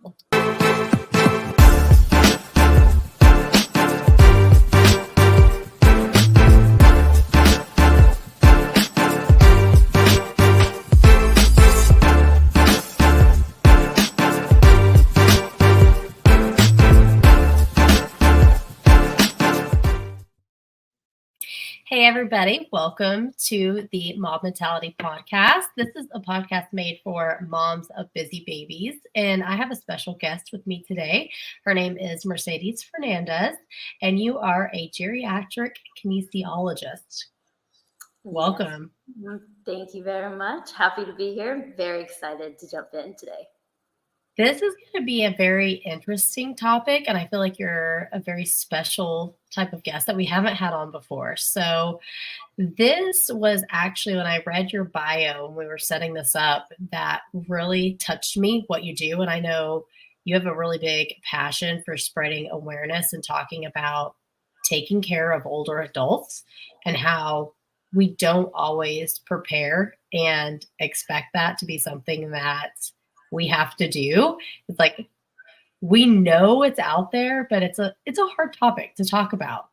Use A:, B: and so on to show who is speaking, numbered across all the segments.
A: Hey, everybody. Welcome to the MOBB Mentality Podcast. This is a podcast made for moms of busy babies, and I have a special guest with me today. Her name is Mercedes Fernandez, and you are a geriatric kinesiologist. Welcome.
B: Yes. Thank you very much. Happy to be here. Very excited to jump in today.
A: This is going to be a very interesting topic, and I feel like you're a very special type of guest that we haven't had on before. So this was actually when I read your bio and we were setting this up that really touched me, what you do. And I know you have a really big passion for spreading awareness and talking about taking care of older adults and how we don't always prepare and expect that to be something that we have to do. It's like, we know it's out there, but it's a hard topic to talk about.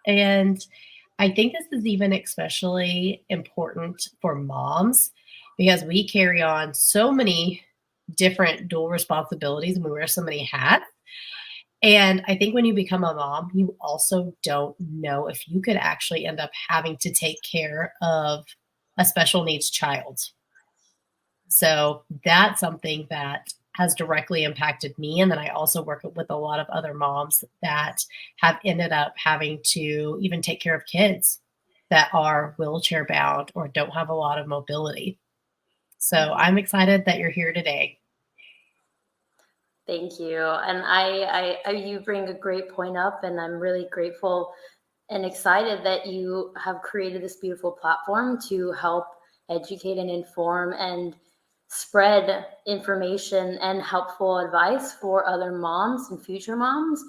A: And I think this is even especially important for moms because we carry on so many different dual responsibilities and we wear so many hats. And I think when you become a mom, you also don't know if you could actually end up having to take care of a special needs child. So that's something that has directly impacted me. And then I also work with a lot of other moms that have ended up having to even take care of kids that are wheelchair bound or don't have a lot of mobility. So I'm excited that you're here today.
B: Thank you. And I you bring a great point up, and I'm really grateful and excited that you have created this beautiful platform to help educate and inform and spread information and helpful advice for other moms and future moms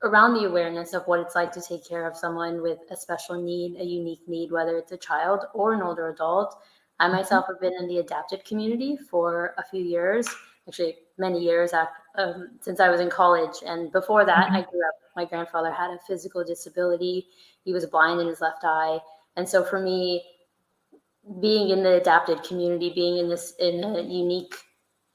B: around the awareness of what it's like to take care of someone with a special need, a unique need, whether it's a child or an older adult. I myself have been in the adapted community for a few years, actually many years after, since I was in college. And before that, I grew up, my grandfather had a physical disability. He was blind in his left eye. And so for me, being in the adapted community, being in a unique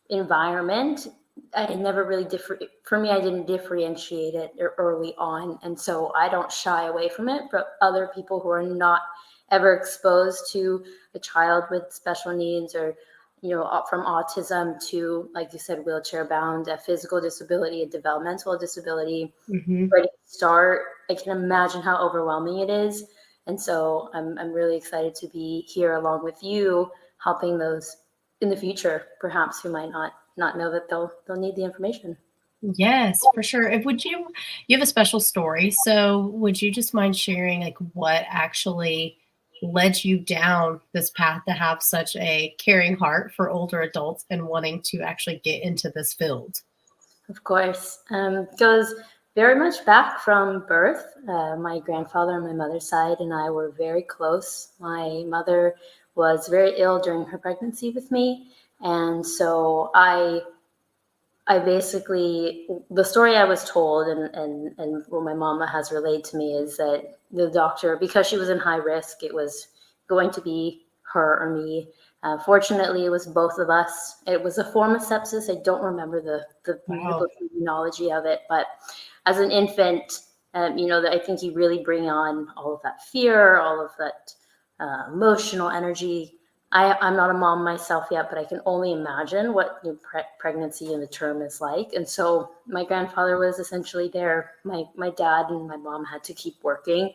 B: environment, I never really I didn't differentiate it early on. And so I don't shy away from it, but other people who are not ever exposed to a child with special needs or, from autism to, like you said, wheelchair bound, a physical disability, a developmental disability, ready to start, I can imagine how overwhelming it is. And so I'm really excited to be here along with you, helping those in the future, perhaps, who might not know that they'll need the information.
A: Yes, for sure. You have a special story. So would you just mind sharing like what actually led you down this path to have such a caring heart for older adults and wanting to actually get into this field?
B: Of course. Goes very much back from birth. My grandfather on my mother's side and I were very close. My mother was very ill during her pregnancy with me. And so I basically, the story I was told and what my mama has relayed to me is that the doctor, because she was in high risk, it was going to be her or me. Fortunately, it was both of us. It was a form of sepsis. I don't remember the medical terminology of it, but as an infant, I think you really bring on all of that fear, all of that emotional energy. I'm not a mom myself yet, but I can only imagine what pregnancy and the term is like. And so my grandfather was essentially there. My dad and my mom had to keep working,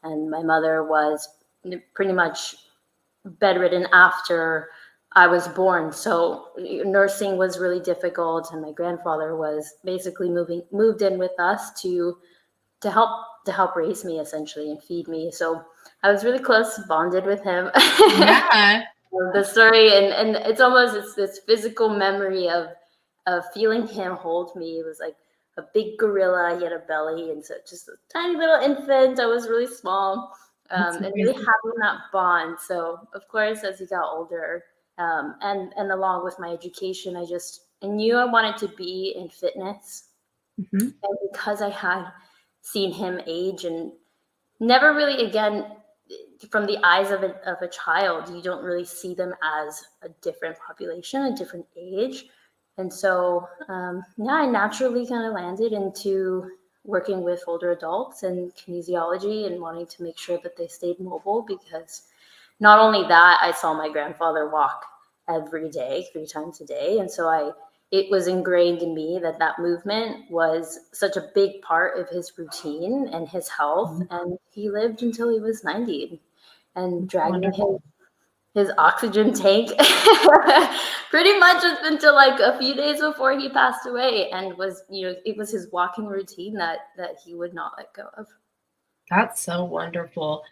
B: and my mother was pretty much bedridden after I was born. So nursing was really difficult, and my grandfather was basically moved in with us to help raise me essentially and feed me. So I was really close, bonded with him.
A: Yeah.
B: The story and it's almost this physical memory of feeling him hold me. It was like a big gorilla. He had a belly, and so just a tiny little infant. I was really small, and really having that bond. So of course, as he got older, and along with my education, I just I knew I wanted to be in fitness.
A: Mm-hmm.
B: And because I had seen him age and never really, again, from the eyes of a child, you don't really see them as a different population, a different age. And so, I naturally kind of landed into working with older adults and kinesiology and wanting to make sure that they stayed mobile, because not only that, I saw my grandfather walk every day, 3 times a day. And so it was ingrained in me that movement was such a big part of his routine and his health. And he lived until he was 90, and dragging his oxygen tank pretty much until like a few days before he passed away, and was, it was his walking routine that he would not let go of.
A: That's so wonderful.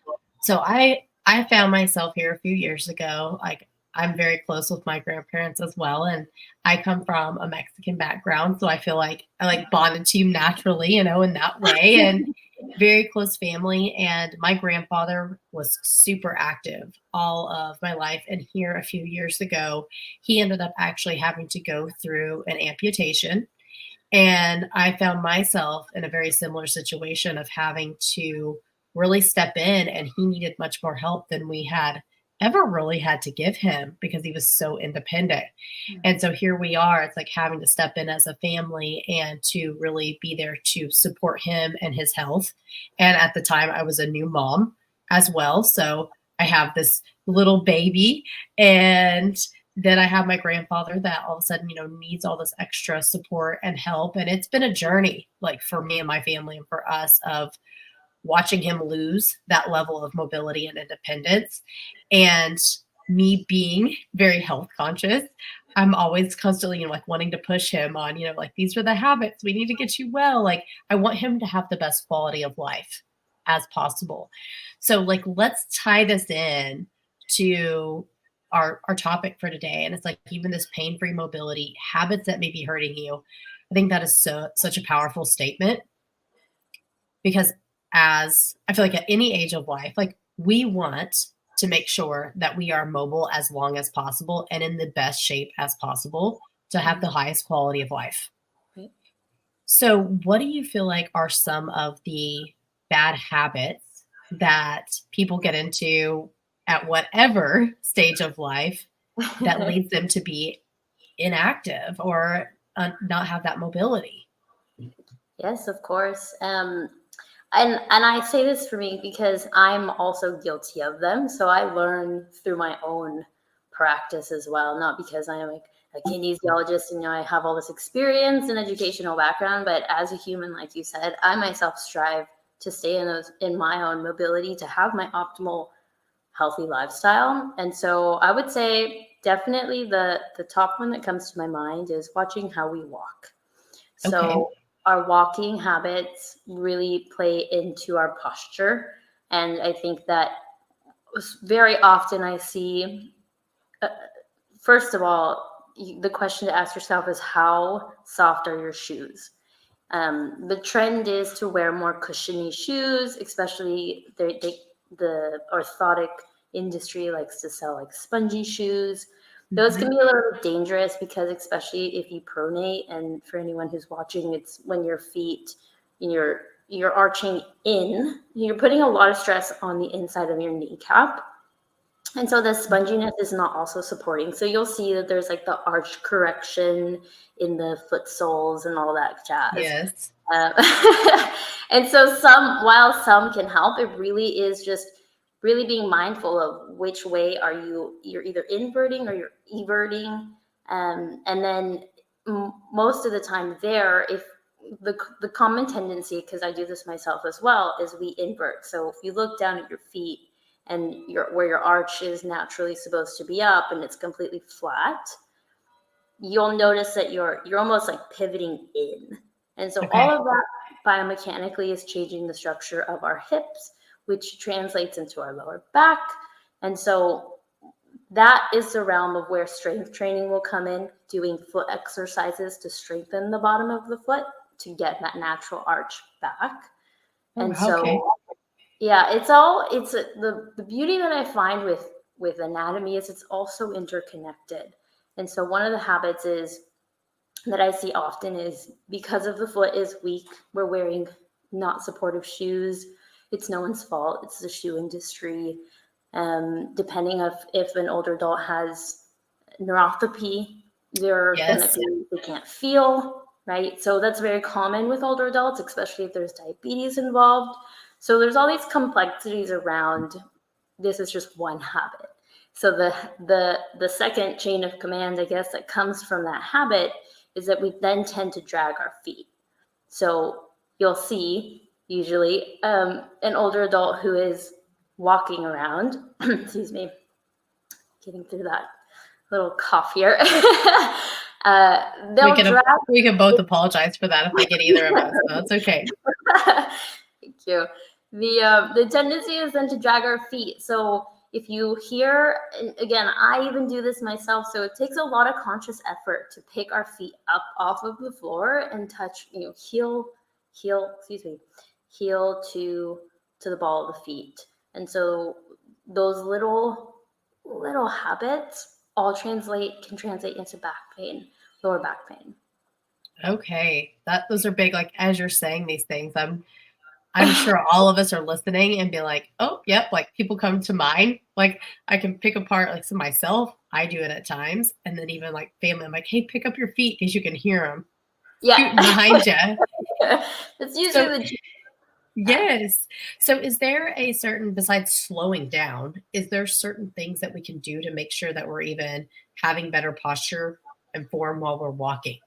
A: So I found myself here a few years ago. Like, I'm very close with my grandparents as well, and I come from a Mexican background, so I feel like I like bonded to you naturally, in that way, and very close family. And my grandfather was super active all of my life, and here a few years ago, he ended up actually having to go through an amputation. And I found myself in a very similar situation of having to really step in, and he needed much more help than we had ever really had to give him because he was so independent. And so here we are, it's like having to step in as a family and to really be there to support him and his health. And at the time, I was a new mom as well. So I have this little baby, and then I have my grandfather that all of a sudden, needs all this extra support and help. And it's been a journey, like for me and my family and for us, of watching him lose that level of mobility and independence. And me being very health conscious, I'm always constantly, like wanting to push him on, like, these are the habits. We need to get you well. Like, I want him to have the best quality of life as possible. So like, let's tie this in to our topic for today. And it's like, even this pain-free mobility, habits that may be hurting you. I think that is such a powerful statement, because as I feel like at any age of life, like, we want to make sure that we are mobile as long as possible and in the best shape as possible to have the highest quality of life.
B: Right.
A: So what do you feel like are some of the bad habits that people get into at whatever stage of life that leads them to be inactive or not have that mobility?
B: Yes, of course. And I say this for me because I'm also guilty of them. So I learn through my own practice as well, not because I am like a kinesiologist and I have all this experience and educational background, but as a human, like you said, I myself strive to stay in my own mobility, to have my optimal healthy lifestyle. And so I would say definitely the top one that comes to my mind is watching how we walk. So our walking habits really play into our posture. And I think that very often I see, first of all, the question to ask yourself is, how soft are your shoes? The trend is to wear more cushiony shoes, especially the orthotic industry likes to sell like spongy shoes. Those can be a little bit dangerous because, especially if you pronate, and for anyone who's watching, it's when your feet, you're arching in, you're putting a lot of stress on the inside of your kneecap. And so the sponginess is not also supporting. So you'll see that there's like the arch correction in the foot soles and all that jazz.
A: Yes.
B: And so while some can help, it really is just really being mindful of which way you're either inverting or you're everting. And then most of the time if the common tendency, because I do this myself as well, is we invert. So if you look down at your feet and where your arch is naturally supposed to be up and it's completely flat, you'll notice that you're almost like pivoting in. And so all of that biomechanically is changing the structure of our hips, which translates into our lower back. And so that is the realm of where strength training will come in, doing foot exercises to strengthen the bottom of the foot to get that natural arch back. Yeah, the beauty that I find with anatomy is it's also interconnected. And so one of the habits is that I see often is because of the foot is weak, we're wearing not supportive shoes. It's no one's fault. It's the shoe industry. Depending if an older adult has neuropathy, they're going to be, they can't feel, right? So that's very common with older adults, especially if there's diabetes involved. So there's all these complexities around. This is just one habit. So the second chain of command, I guess, that comes from that habit is that we then tend to drag our feet. So you'll see usually an older adult who is walking around, excuse me, getting through that little cough here.
A: We can both apologize for that if they get either of us. No, it's okay.
B: Thank you. The tendency is then to drag our feet. So if you hear, and again, I even do this myself, so it takes a lot of conscious effort to pick our feet up off of the floor and touch, heel to the ball of the feet. And so those little habits all can translate into back pain, lower back pain.
A: Okay. Those are big. Like, as you're saying these things, I'm sure all of us are listening and be like, oh, yep. Like, people come to mind. Like, I can pick apart, like, so myself, I do it at times. And then even like family, I'm like, hey, pick up your feet because you can hear them.
B: Yeah.
A: Behind you.
B: It's usually
A: Yes. So is there a certain, besides slowing down, is there certain things that we can do to make sure that we're even having better posture and form while we're walking?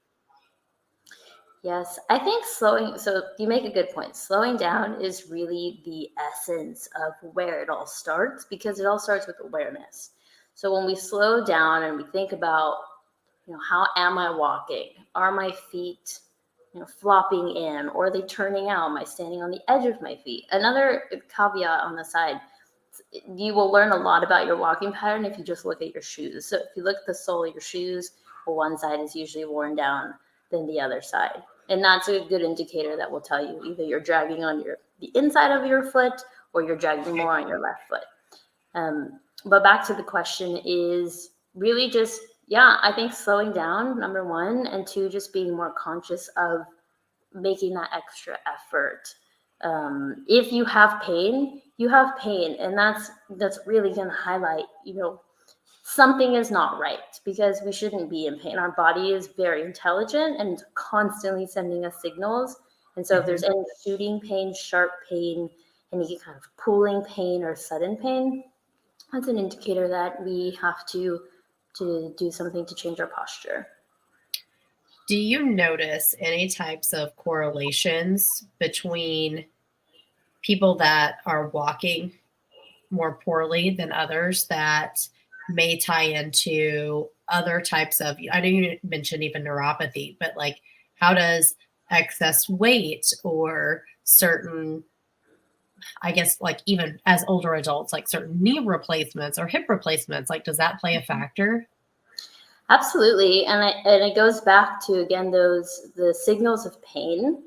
B: Yes, I think so you make a good point. Slowing down is really the essence of where it all starts, because it all starts with awareness. So when we slow down and we think about, how am I walking? Are my feet, flopping in, or are they turning out? Am I standing on the edge of my feet? Another caveat on the side, you will learn a lot about your walking pattern if you just look at your shoes. So if you look at the sole of your shoes, one side is usually worn down than the other side. And that's a good indicator that will tell you either you're dragging on the inside of your foot or you're dragging more on your left foot. But back to the question is really just, I think slowing down, number one, and two, just being more conscious of making that extra effort. If you have pain, you have pain. And that's really going to highlight, something is not right, because we shouldn't be in pain. Our body is very intelligent and constantly sending us signals. And so if there's any shooting pain, sharp pain, any kind of pulling pain or sudden pain, that's an indicator that we have to do something to change our posture.
A: Do you notice any types of correlations between people that are walking more poorly than others that may tie into other types of, I know you mentioned even neuropathy, but like, how does excess weight or certain, I guess, like even as older adults, like certain knee replacements or hip replacements, like, does that play a factor?
B: Absolutely. And it goes back to, again, the signals of pain,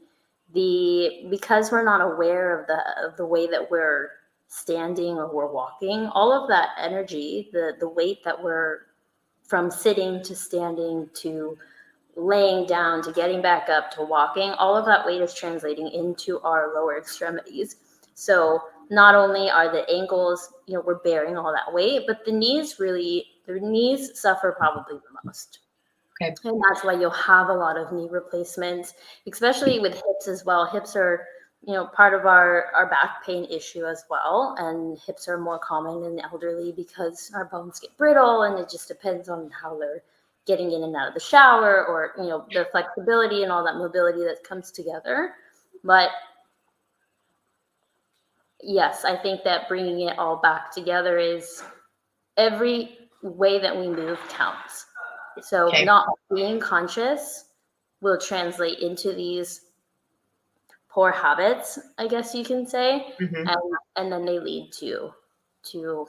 B: because we're not aware of the way that we're standing or we're walking, all of that energy, the weight that we're from sitting to standing to laying down to getting back up to walking, all of that weight is translating into our lower extremities. So not only are the ankles, we're bearing all that weight, but the knees suffer probably the most.
A: Okay.
B: And that's why you'll have a lot of knee replacements, especially with hips as well. Hips are, part of our back pain issue as well. And hips are more common in the elderly because our bones get brittle, and it just depends on how they're getting in and out of the shower, or, the flexibility and all that mobility that comes together. But yes, I think that bringing it all back together is every way that we move counts. So not being conscious will translate into these poor habits, I guess you can say, and then they lead to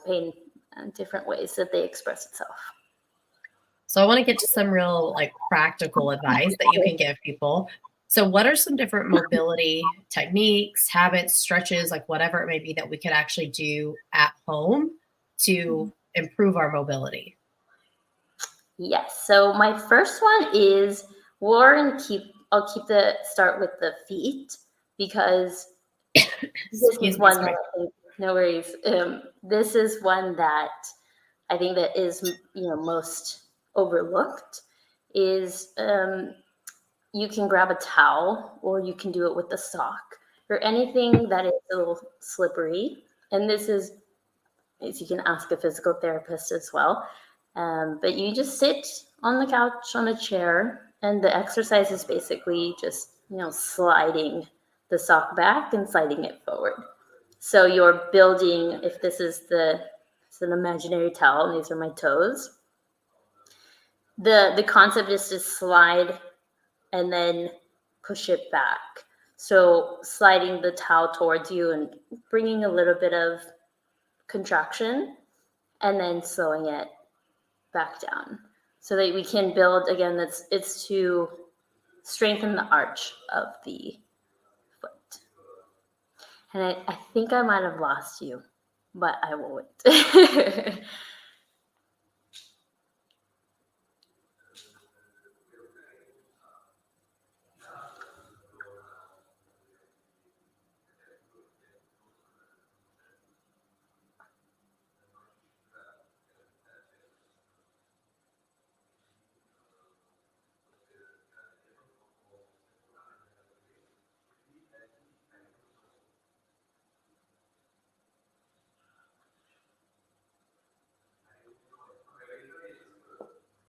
B: pain in different ways that they express itself.
A: So I want to get to some real practical advice that you can give people. So what are some different mobility techniques, habits, stretches, whatever it may be that we could actually do at home to improve our mobility?
B: Yes. So my first one is I'll start with the feet, because this
A: Excuse
B: is
A: me,
B: one
A: sorry.
B: that I think, no worries. This is one that I think that is, most overlooked, is you can grab a towel, or you can do it with a sock, or anything that is a little slippery. And this is you can ask a physical therapist as well. But you just sit on the couch on a chair, and the exercise is basically just, sliding the sock back and sliding it forward. So you're building, if this is it's an imaginary towel, and these are my toes. The concept is to slide and then push it back. So sliding the towel towards you and bringing a little bit of contraction, and then slowing it back down, so that we can build, again, it's to strengthen the arch of the foot. And I think I might have lost you, but I will wait.